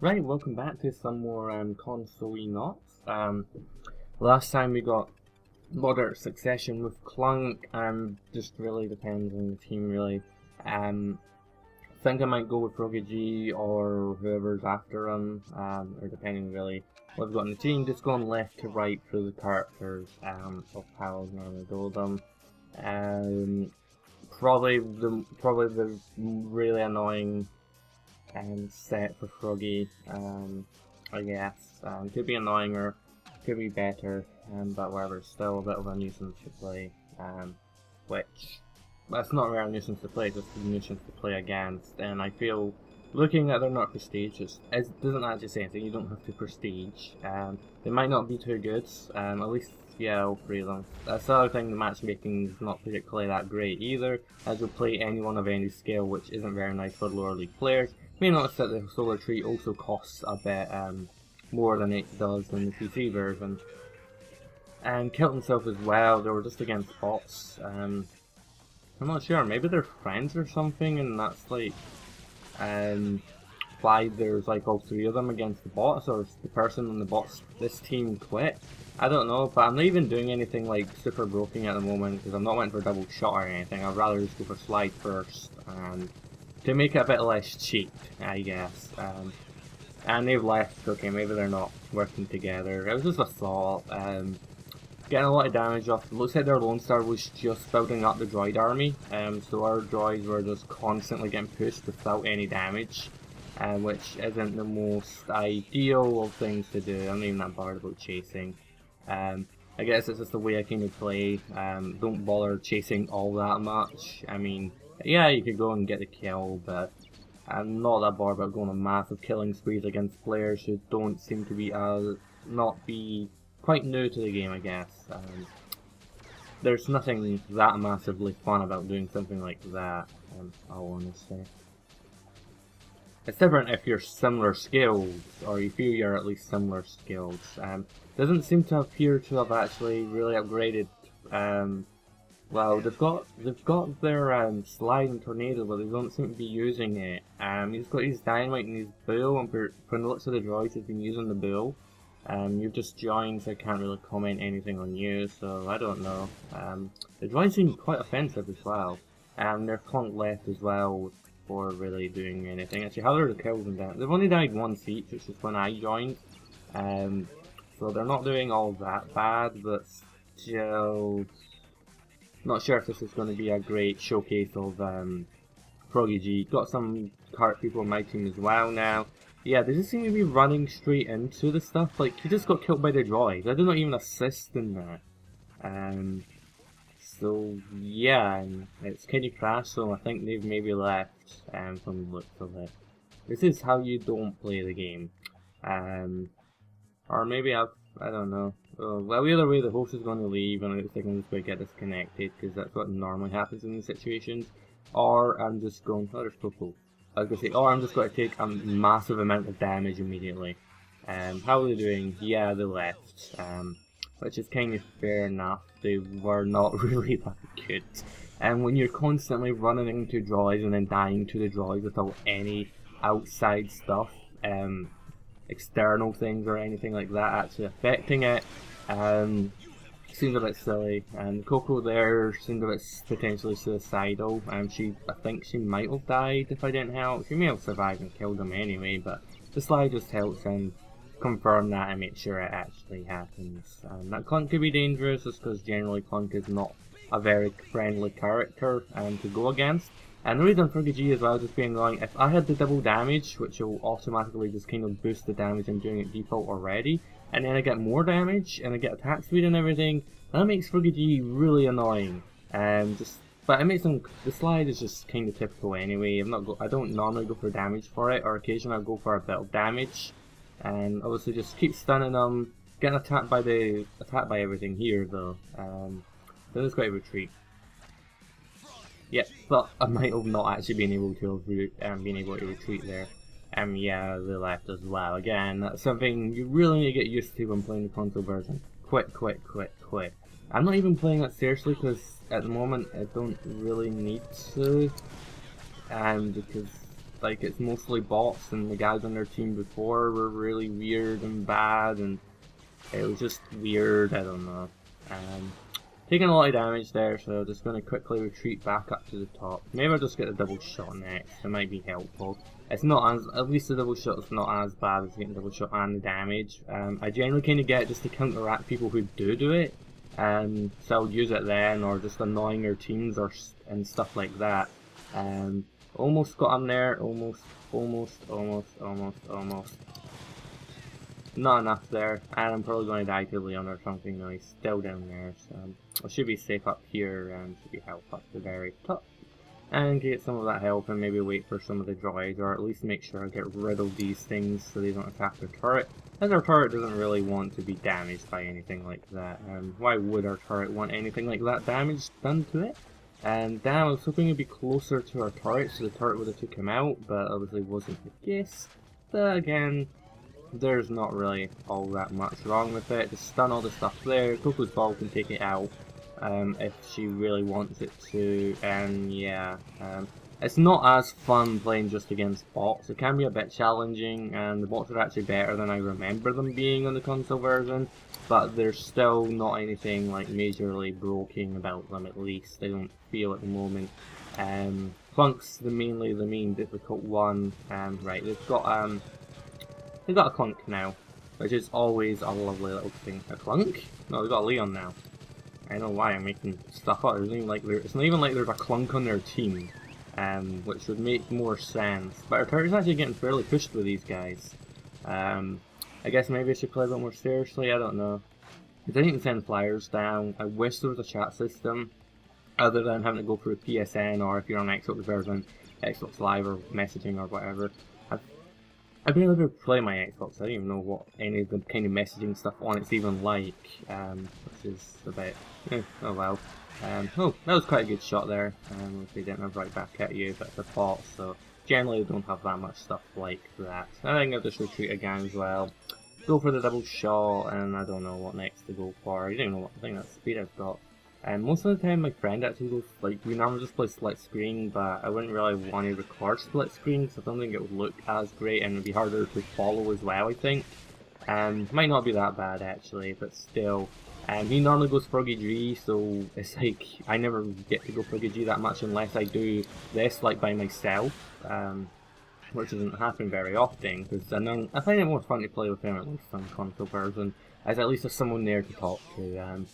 Right, welcome back to some more Consolenauts. Last time we got moderate succession with Clunk, just really depends on the team really. I think I might go with Froggy G or whoever's after him, or depending really what we've got in the team. Just going left to right through the characters of how I normally do them. Probably the really annoying set for Froggy, I guess. Could be annoying or could be better, but whatever, it's still a bit of a nuisance to play, which, that's not really a nuisance to play, it's just a nuisance to play against, and I feel, looking at they're not prestige, it doesn't actually say anything, you don't have to prestige. They might not be too good, at least, yeah, all three of them. That's the other thing, the matchmaking is not particularly that great either, as you'll play anyone of any skill, which isn't very nice for lower league players. You may notice that the solar tree also costs a bit more than it does in the PC version. And killed himself as well, they were just against bots. I'm not sure, maybe they're friends or something, and that's like why there's like all three of them against the bots, or the person on the bots, this team quit. I don't know, but I'm not even doing anything like super broken at the moment, because I'm not went for double shot or anything. I'd rather just go for slide first, to make it a bit less cheap, I guess. And they've left, okay, maybe they're not working together. It was just a thought. Getting a lot of damage off. It looks like their Lone Star was just building up the droid army, so our droids were just constantly getting pushed without any damage, which isn't the most ideal of things to do. I'm not even that bothered about chasing. I guess it's just the way I kind of play. Don't bother chasing all that much. I mean, yeah, you could go and get the kill, but I'm not that bothered about going on massive killing sprees against players who don't seem to be not be quite new to the game, I guess. There's nothing that massively fun about doing something like that, I'll honestly. It's different if you're similar skills, or you feel you're at least similar skills. Doesn't seem to appear to have actually really upgraded. Well, they've got their slide and tornado, but they don't seem to be using it. He's got his dynamite and his bull, and from the looks of the droids, he's been using the bull. You've just joined, so I can't really comment anything on you, so I don't know. The droids seem quite offensive as well. They're Clunk left as well before really doing anything. Actually, how are the kills and that? They've only died once each, which is when I joined. So they're not doing all that bad, but still not sure if this is going to be a great showcase of Froggy G. Got some cart people on my team as well now. Yeah, they just seem to be running straight into the stuff. Like, he just got killed by the droid. I did not even assist in that. So yeah, and it's kind of crashed, so I think they've maybe left from the looks of it. This is how you don't play the game. Or maybe I don't know. Well, either way, the host is going to leave, and it's like I'm just going to get disconnected, because that's what normally happens in these situations. Or I'm just going, oh, there's Popo. I was going to say, or I'm just going to take a massive amount of damage immediately. How are they doing? Yeah, they left. Which is kind of fair enough. They were not really that good. And when you're constantly running into droids and then dying to the droids without any outside stuff, external things or anything like that actually affecting it, seems a bit silly. And Coco there seemed a bit potentially suicidal. I think she might have died if I didn't help. She may have survived and killed him anyway, but the slide just helps him confirm that and make sure it actually happens. That Clunk could be dangerous just because generally Clunk is not a very friendly character to go against. And the reason for G as well just being going, if I had the double damage, which will automatically just kind of boost the damage I'm doing at default already, and then I get more damage and I get attack speed and everything, that makes Froggy G really annoying. But it makes him, the slide is just kind of typical anyway. I don't normally go for damage for it, or occasionally I'll go for a bit of damage. And obviously just keep stunning them, getting attacked by everything here though. Then it's got to retreat. Yeah, but I might have not actually been able to retreat there. Yeah, they left as well. Again, that's something you really need to get used to when playing the console version. Quit. I'm not even playing that seriously because at the moment I don't really need to. Because like it's mostly bots, and the guys on their team before were really weird and bad, and it was just weird. I don't know. Taking a lot of damage there, so just going to quickly retreat back up to the top. Maybe I'll just get a double shot next. It might be helpful. It's not as, at least the double shot is not as bad as getting double shot and the damage. I generally kind of get it just to counteract people who do it. So I'll use it then, or just annoying their teams and stuff like that. Almost got him there. Almost. Not enough there, and I'm probably going to die to Leon or something. No, he's still down there, so I should be safe up here, and should be help up the very top. And get some of that help, and maybe wait for some of the droids, or at least make sure I get rid of these things so they don't attack their turret. As our turret doesn't really want to be damaged by anything like that. Why would our turret want anything like that damage done to it? And damn, I was hoping it'd be closer to our turret, so the turret would have took him out, but obviously wasn't the case. But again, there's not really all that much wrong with it. Just stun all the stuff there. Coco's ball can take it out if she really wants it to, and yeah. It's not as fun playing just against bots. It can be a bit challenging, and the bots are actually better than I remember them being on the console version, but there's still not anything like majorly broken about them, at least. They don't feel at the moment. Clunk's mainly the main difficult one. Right, they've got a Clunk now, which is always a lovely little thing. A Clunk? No, they've got a Leon now. I don't know why I'm making stuff up. It's not even like there's a Clunk on their team, which would make more sense. But our turret's actually getting fairly pushed with these guys. I guess maybe I should play a bit more seriously, I don't know. I didn't even send flyers down. I wish there was a chat system, other than having to go through PSN, or if you're on Xbox version, Xbox Live or messaging or whatever. I've been able to play my Xbox. I don't even know what any of the kind of messaging stuff on it's even like, which is a bit, oh well. Oh, that was quite a good shot there. They didn't have right back at you, but it's a bot, so generally they don't have that much stuff like that. I think I'll just retreat again as well. Go for the double shot, and I don't know what next to go for. I don't even know what, I think that's speed I've got. And most of the time my friend actually goes, like, we normally just play split screen, but I wouldn't really want to record split screen, because I don't think it would look as great, and it would be harder to follow as well, I think. Might not be that bad actually, but still. He normally goes Froggy G, so it's like, I never get to go Froggy G that much unless I do this, like, by myself, which doesn't happen very often, because I find it more fun to play with him, at least on console version, as at least there's someone there to talk to.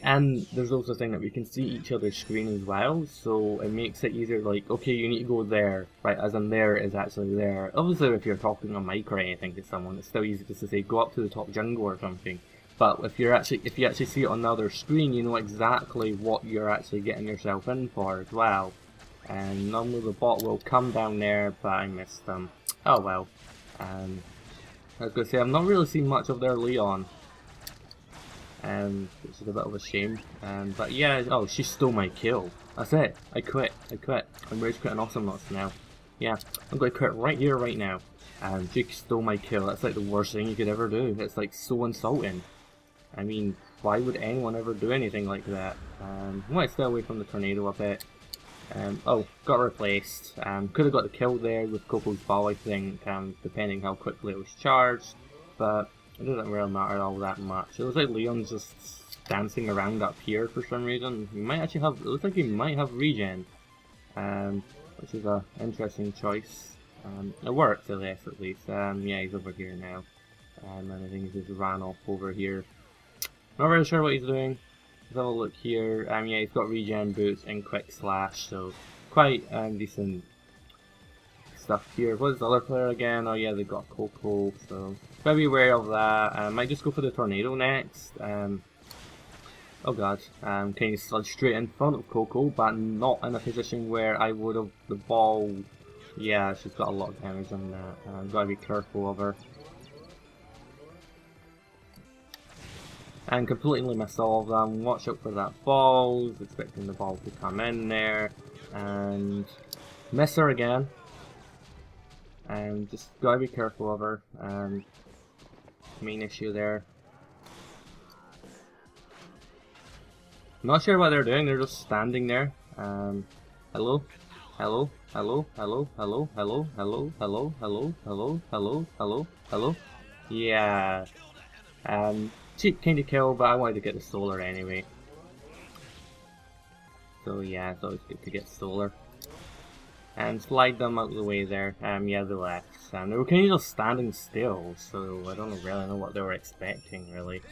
And there's also a thing that we can see each other's screen as well, so it makes it easier, like, okay, you need to go there, right, as in there is actually there. Obviously if you're talking on mic or anything to someone, it's still easy just to say, go up to the top jungle or something. But if you actually see it on the other screen, you know exactly what you're actually getting yourself in for as well. And normally the bot will come down there, but I missed them. Oh well. I was going to say, I've not really seen much of their Leon. Which is a bit of a shame. But yeah, oh, she stole my kill. That's it. I quit. I'm ready to quit an Awesomenauts now. Yeah, I'm going to quit right here, right now. She stole my kill. That's like the worst thing you could ever do. It's like so insulting. I mean, why would anyone ever do anything like that? I might stay away from the tornado a bit. Oh, got replaced. Could have got the kill there with Coco's ball, I think, depending how quickly it was charged. But it doesn't really matter all that much. It looks like Leon's just dancing around up here for some reason. He might actually have, it looks like he might have regen, which is an interesting choice. It worked at least. Yeah, he's over here now. And I think he just ran off over here. Not really sure what he's doing. Let's have a look here. Yeah, he's got regen boots and quick slash, so quite decent stuff here. What is the other player again? Oh yeah, they got Coco, so gotta be aware of that. I might just go for the tornado next. Oh god, kind of slid straight in front of Coco, but not in a position where I would have the ball. Yeah, she's got a lot of damage on that. Gotta be careful of her. And completely missed all of them. Watch out for that ball. Was expecting the ball to come in there, and miss her again. Just gotta be careful of her. Main issue there. Not sure what they're doing. They're just standing there. Hello. Hello, hello, hello, hello, hello, hello, hello, hello, hello, hello, hello, hello. Yeah. Cheap kind of kill, but I wanted to get the solar anyway. So yeah, it's always good to get solar. And slide them out of the way there. Yeah, they left. They were kind of just standing still, so I don't really know what they were expecting, really.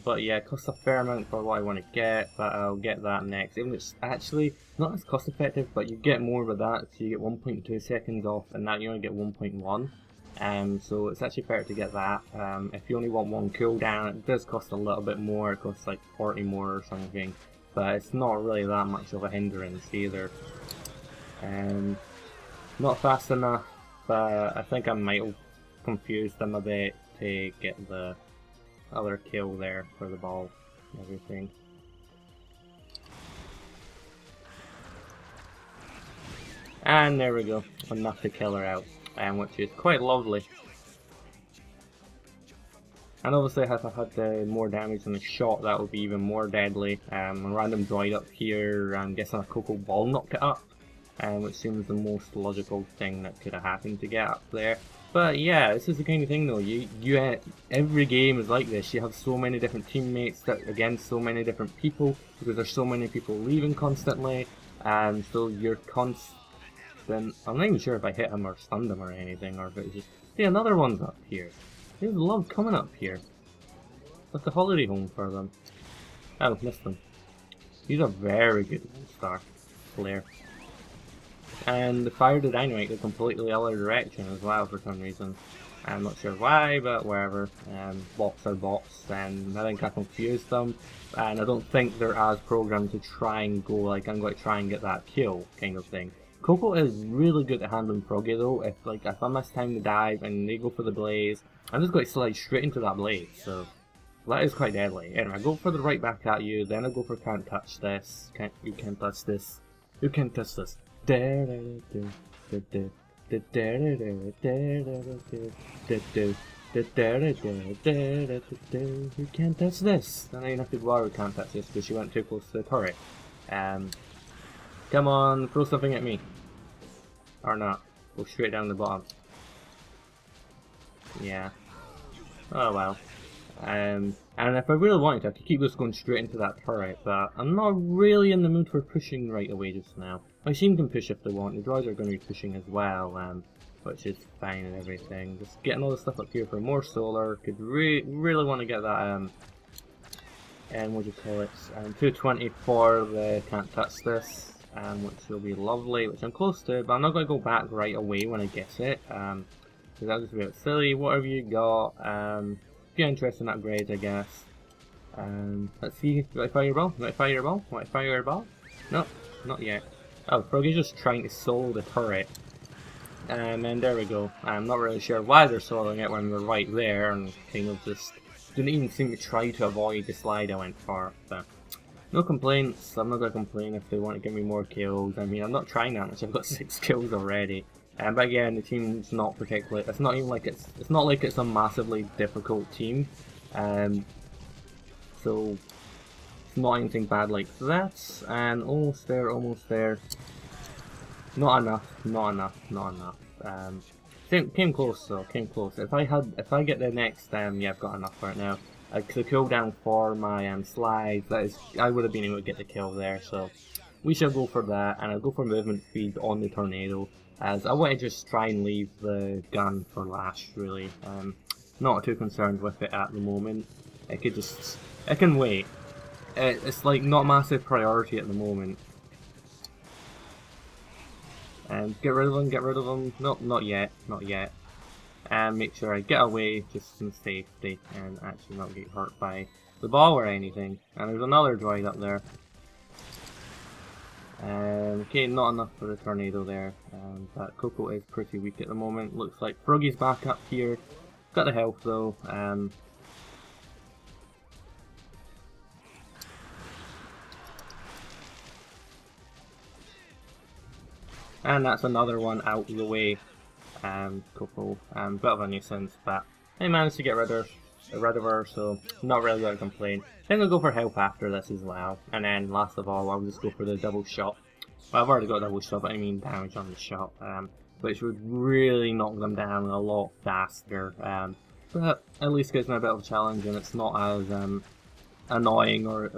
But yeah, it costs a fair amount for what I want to get, but I'll get that next. Even though it's actually not as cost effective, but you get more with that, so you get 1.2 seconds off, and that you only get 1.1. So it's actually better to get that. If you only want one cooldown, it does cost a little bit more, it costs like 40 more or something, but it's not really that much of a hindrance either. Not fast enough, but I think I might have confused them a bit to get the other kill there for the ball and everything. And there we go, enough to kill her out, which is quite lovely. And obviously if I had more damage than a shot, that would be even more deadly. A random droid up here, I'm guessing a Cocoa Ball knocked it up, which seems the most logical thing that could have happened to get up there. But yeah, this is the kind of thing though, every game is like this. You have so many different teammates that against so many different people, because there's so many people leaving constantly, and so you're constant. I'm not even sure if I hit him or stunned him or anything, or if it was just, see, another one's up here. They love coming up here. It's like a holiday home for them. Oh, missed them. He's a very good star player. And fired the dynamite the completely other direction as well for some reason. I'm not sure why, but wherever. Bots are bots, and I think I confused them. And I don't think they're as programmed to try and go like, I'm going to try and get that kill kind of thing. Coco is really good at handling Froggy though. If I miss time to dive and they go for the blaze, I'm just going to slide straight into that blaze. So that is quite deadly. Anyway, I go for the right back at you, then I go for can't touch this. You can't touch this. You can't touch this. You can't touch this. And I didn't have to go out, can't touch this because she went too close to the turret. Come on, throw something at me. Or not. Go straight down the bottom. Yeah. Oh well. And if I really wanted to, I could keep this going straight into that turret, but I'm not really in the mood for pushing right away just now. My team can push if they want, the droids are going to be pushing as well, which is fine and everything. Just getting all the stuff up here for more solar, could really want to get that, what do you call it, 220 for the can't touch this, which will be lovely, which I'm close to, but I'm not going to go back right away when I get it, because that'll just be a bit silly. What have you got? Be interesting upgrades, I guess. Let's see. Do I fire your ball? Do I fire your ball? Do I fire your ball? No, not yet. Oh, Froggy's just trying to solo the turret. And there we go. I'm not really sure why they're soloing it when we're right there, and kind of just didn't even seem to try to avoid the slide I went for. So, no complaints. I'm not gonna complain if they want to give me more kills. I mean, I'm not trying that much. I've got 6 kills already. But again, the team's not particularly. It's not even like it's not like it's a massively difficult team. So it's not anything bad like that. And almost there, almost there. Not enough, not enough, not enough. Came close though, came close. If I get the next, yeah, I've got enough for it now. The cooldown for my slides, I would have been able to get the kill there. So we shall go for that, and I'll go for movement speed on the tornado. As I want to just try and leave the gun for last, really. Not too concerned with it at the moment. It can wait. It's like not massive priority at the moment. Get rid of them, get rid of them. Nope, not yet, not yet. And make sure I get away just in safety and actually not get hurt by the ball or anything. And there's another droid up there. Okay, not enough for the tornado there, but Coco is pretty weak at the moment. Looks like Froggy's back up here. Got the health though. And that's another one out of the way. Coco, bit of a nuisance, but I managed to get rid of her, so not really going to complain. Then I'll go for help after this as well, and then last of all I'll just go for the double shot. Well, I've already got double shot, but I mean damage on the shot, which would really knock them down a lot faster. But at least gives me a bit of a challenge, and it's not as annoying or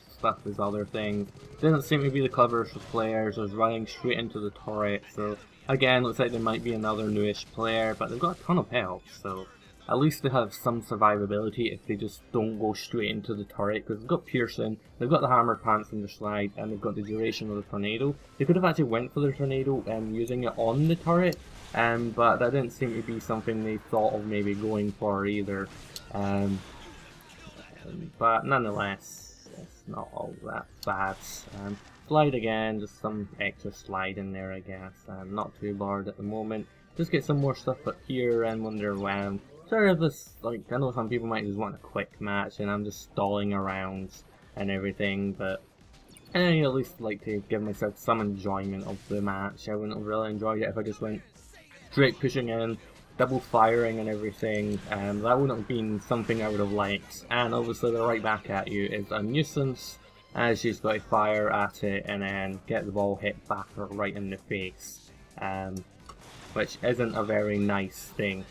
stuff as other things. Doesn't seem to be the cleverest of players. I was running straight into the turret, so again, looks like they might be another newish player, but they've got a ton of health, so at least they have some survivability if they just don't go straight into the turret, because they've got piercing, they've got the hammer pants in their slide, and they've got the duration of the tornado. They could have actually went for the tornado using it on the turret, but that didn't seem to be something they thought of maybe going for either. But nonetheless, it's not all that bad. Slide again, just some extra slide in there, I guess. Not too bored at the moment. Just get some more stuff up here and wonder when. Sorry if this, like, I know some people might just want a quick match and I'm just stalling around and everything, but I at least like to give myself some enjoyment of the match. I wouldn't have really enjoyed it if I just went straight pushing in, double firing and everything. That wouldn't have been something I would have liked. And obviously the right back at you is a nuisance, as she's got to fire at it and then get the ball hit back or right in the face, which isn't a very nice thing.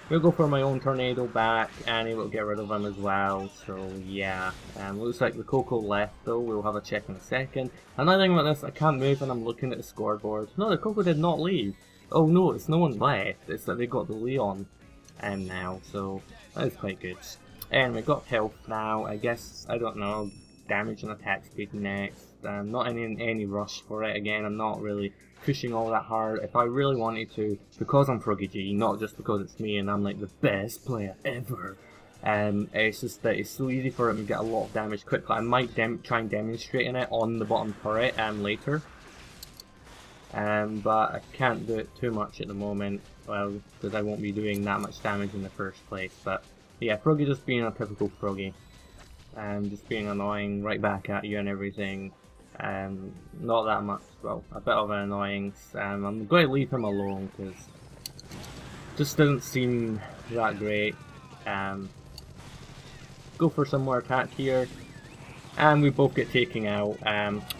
We'll go for my own tornado back, and it will get rid of him as well, so yeah. Looks like the Coco left though, we'll have a check in a second. Another thing about this, I can't move and I'm looking at the scoreboard. No, the Coco did not leave. Oh no, it's no one left, it's that they got the Leon now, so that is quite good. And we got health now, I guess, I don't know, damage and attack speed next. Not in any rush for it, again, I'm not really pushing all that hard. If I really wanted to, because I'm Froggy G, not just because it's me and I'm like the best player ever, it's just that it's so easy for him to get a lot of damage quickly. I might try and demonstrate it on the bottom turret later, but I can't do it too much at the moment, well, because I won't be doing that much damage in the first place. But yeah, Froggy just being a typical Froggy, just being annoying right back at you and everything. Not that much, well, a bit of an annoyance. I'm going to leave him alone because it just doesn't seem that great. Go for some more attack here, and we both get taken out.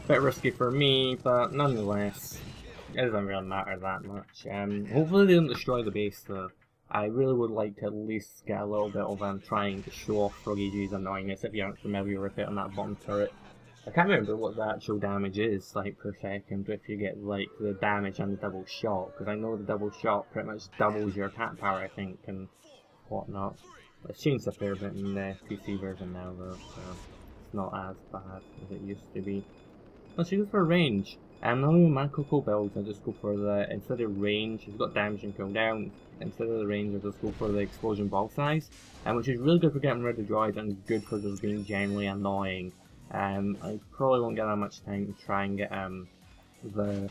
Bit risky for me, but nonetheless, it doesn't really matter that much. Hopefully they don't destroy the base though. I really would like to at least get a little bit of trying to show off Froggy G's annoyingness if you aren't familiar with it on that bottom turret. I can't remember what the actual damage is, like, per second, if you get, like, the damage and the double shot, because I know the double shot pretty much doubles your attack power, I think, and whatnot. It's changed a fair bit in the PC version now, though, so it's not as bad as it used to be. Let's go for range. Normally with my Coco builds, I just go for the, instead of range, it's got damage and cooldown, instead of the range, I just go for the explosion ball size, which is really good for getting rid of droids and good for just being generally annoying. I probably won't get that much time to try and get the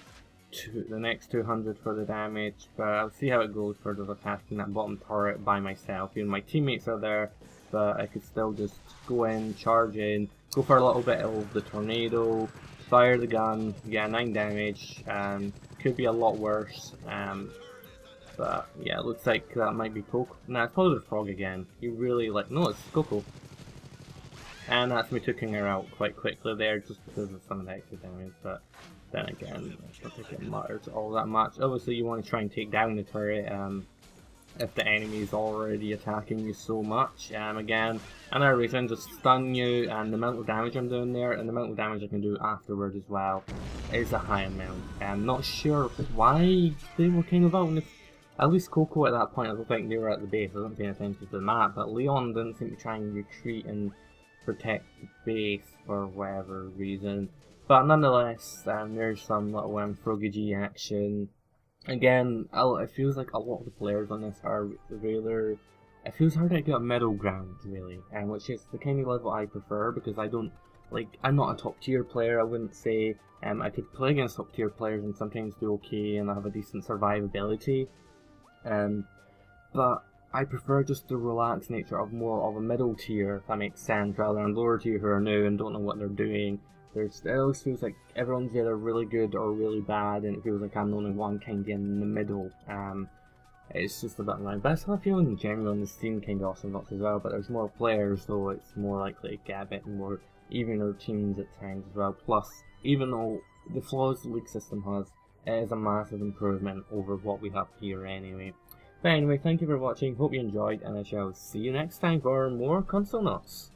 next 200 for the damage, but I'll see how it goes for just attacking that bottom turret by myself. Even my teammates are there, but I could still just go in, charge in, go for a little bit of the tornado, fire the gun, get 9 damage. Could be a lot worse, but yeah, it looks like that might be Coco. Nah, it's probably the Frog again. You really like, no, it's Coco. And that's me taking her out quite quickly there, just because of some of the extra damage, but then again, I don't think it matters all that much. Obviously you want to try and take down the turret if the enemy is already attacking you so much. Again, another reason, just stun you, and the amount of damage I'm doing there, and the amount of damage I can do afterward as well, is a high amount. I'm not sure why they were kind of out in the, at least Coco at that point, I don't think they were at the base, I wasn't paying attention to the map, but Leon didn't seem to try and retreat and protect the base for whatever reason. But nonetheless, there's some little Froggy G action. Again, it feels like a lot of the players on this are rather, it feels hard to get a middle ground really, which is the kind of level I prefer, because I don't, like, I'm not a top tier player, I wouldn't say. I could play against top tier players and sometimes do okay and I have a decent survivability, but I prefer just the relaxed nature of more of a middle tier, if that makes sense, rather than lower tier who are new and don't know what they're doing. It always feels like everyone's either really good or really bad, and it feels like I'm the only one kind of in the middle. It's just a bit annoying, but I still feel in general in this team kind of Awesomenauts as well, but there's more players, so it's more likely to get a bit more evener teams at times as well. Plus, even though the flaws the league system has, it is a massive improvement over what we have here anyway. But anyway, thank you for watching, hope you enjoyed, and I shall see you next time for more Consolenauts.